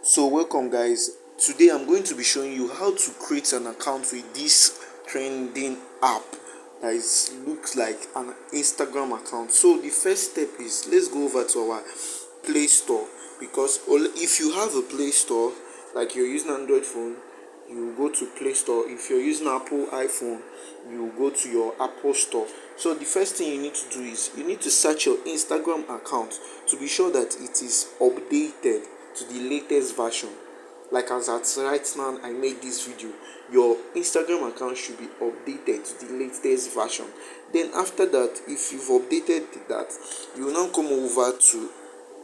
So welcome guys. Today I'm going to be showing you how to create an account with this trending app that looks like an Instagram account. So the first step is, let's go over to our Play Store, because if you have a Play Store, like you're using Android phone, you go to Play Store. If you're using Apple iPhone, you go to your Apple Store. So the first thing you need to do is you need to search your Instagram account to be sure that it is updated to the latest version. Like as at right now I made this video, your Instagram account should be updated to the latest version. Then after that, if you've updated that, you will now come over to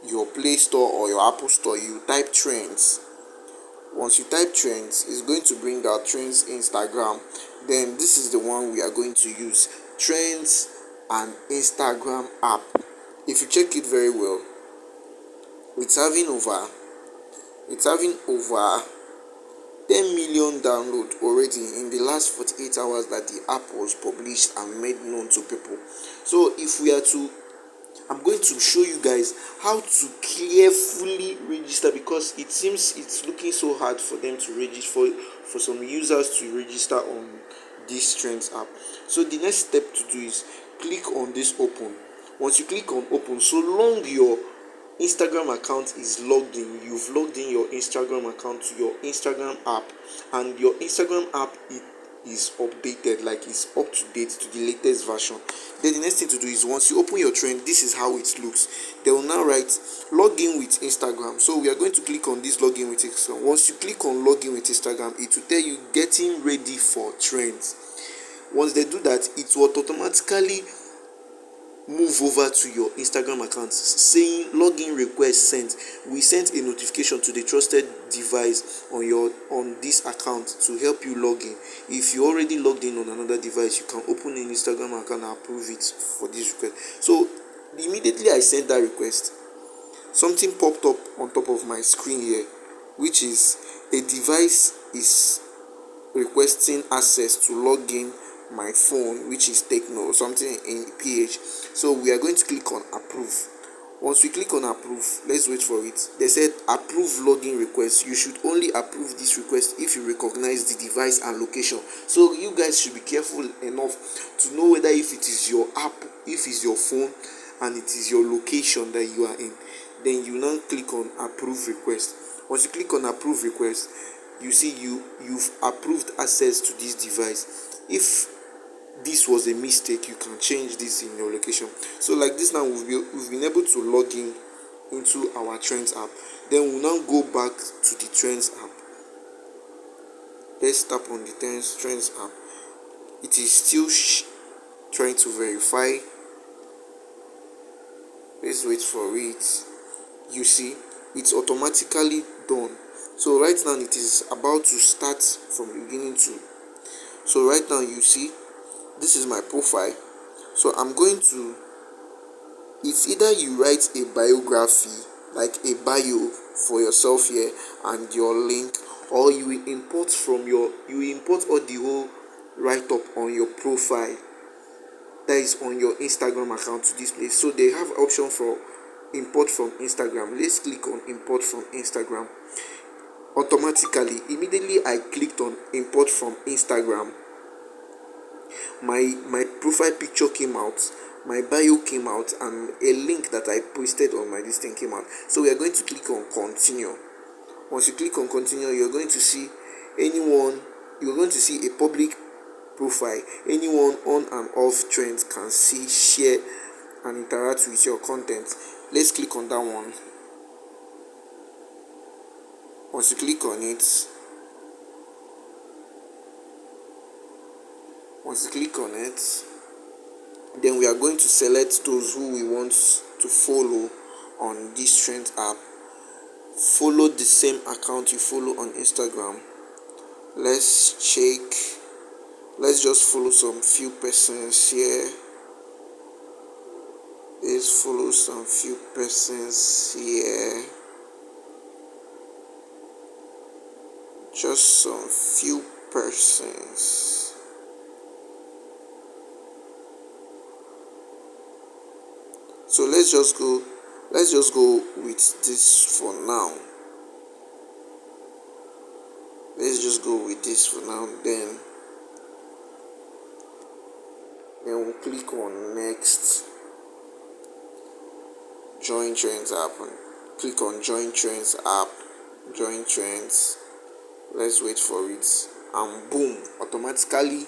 your Play Store or your Apple Store. You type trends. Once you type trends, it's going to bring out trends Instagram. Then this is the one we are going to use, trends and Instagram app. If you check it very well, it's having over it's having over 10 million download already in the last 48 hours that the app was published and made known to people. So if we are to I'm going to show you guys how to carefully register, because it seems it's looking so hard for them to register, for some users to register on this trends app. So the next step to do is click on this open. Once you click on open, so long your Instagram account is logged in, you've logged in your Instagram account to your Instagram app, and your Instagram app is updated, like it's up to date to the latest version. Then the next thing to do is, once you open your trend, this is how it looks. They will now write login with Instagram. So we are going to click on this login with Instagram. Once you click on login with Instagram, it will tell you getting ready for trends. Once they do that, it will automatically move over to your Instagram account saying login request sent. We sent a notification to the trusted device on this account to help you log in. If you already logged in on another device, you can open an Instagram account and approve it for this request. So immediately I sent that request, something popped up on top of my screen here, which is a device is requesting access to log in my phone, which is Techno or something in PH. So we are going to click on approve. Once we click on approve, let's wait for it. They said approve login request. You should only approve this request if you recognize the device and location. So you guys should be careful enough to know whether if it is your app, if it's your phone, and it is your location that you are in. Then you now click on approve request. Once you click on approve request, you see you've approved access to this device. If this was a mistake, you can change this in your location. So like this now, we've been able to log in into our trends app. Then we'll now go back to the trends app. Let's tap on the trends app. It is still trying to verify. Let's wait for it. You see, it's automatically done. So right now it is about to start from the beginning too. So right now you see, this is my profile. So I'm going to, it's either you write a biography, like a bio for yourself here and your link, or you will import all the whole write up on your profile that is on your Instagram account to this place. So they have option for import from Instagram. Let's click on import from Instagram. Automatically, immediately I clicked on import from Instagram, my profile picture came out, my bio came out, and a link that I posted on my this thing came out. So we are going to click on continue. Once you click on continue, you're going to see a public profile. Anyone on and off trends can see, share, and interact with your content. Let's click on that one. Once you click on it, then we are going to select those who we want to follow on this trend app. Follow the same account you follow on Instagram. Let's just follow some few persons here. Let's follow some few persons here. Just some few persons. So let's just go with this for now. Let's just go with this for now. Then we'll click on next. Join trends app. Click on join trends app. Join trends. Let's wait for it. And boom, automatically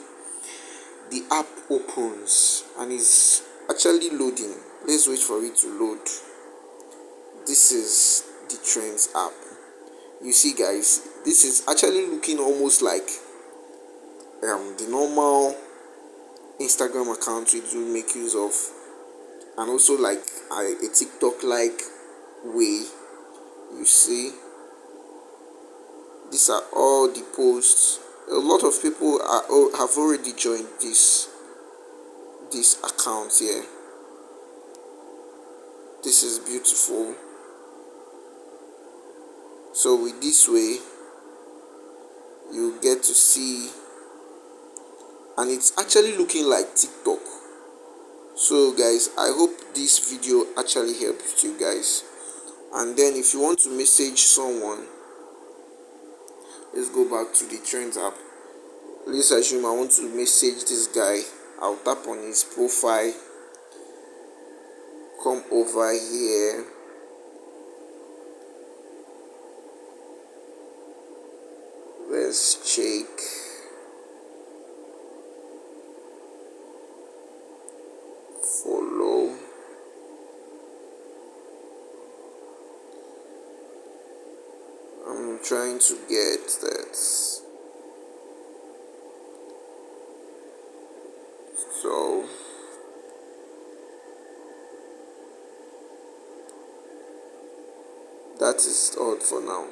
the app opens and is actually loading. Let's wait for it to load. This is the trends app. You see guys, this is actually looking almost like the normal Instagram account we do make use of, and also like a TikTok like way. You see, these are all the posts. A lot of people have already joined this account here. This is beautiful. So with this way, you get to see, and it's actually looking like TikTok. So guys, I hope this video actually helps you guys. And then if you want to message someone, let's go back to the trends app. Let's assume I want to message this guy. I'll tap on his profile, come over here, let's check. Follow. I'm trying to get that. So that is all for now.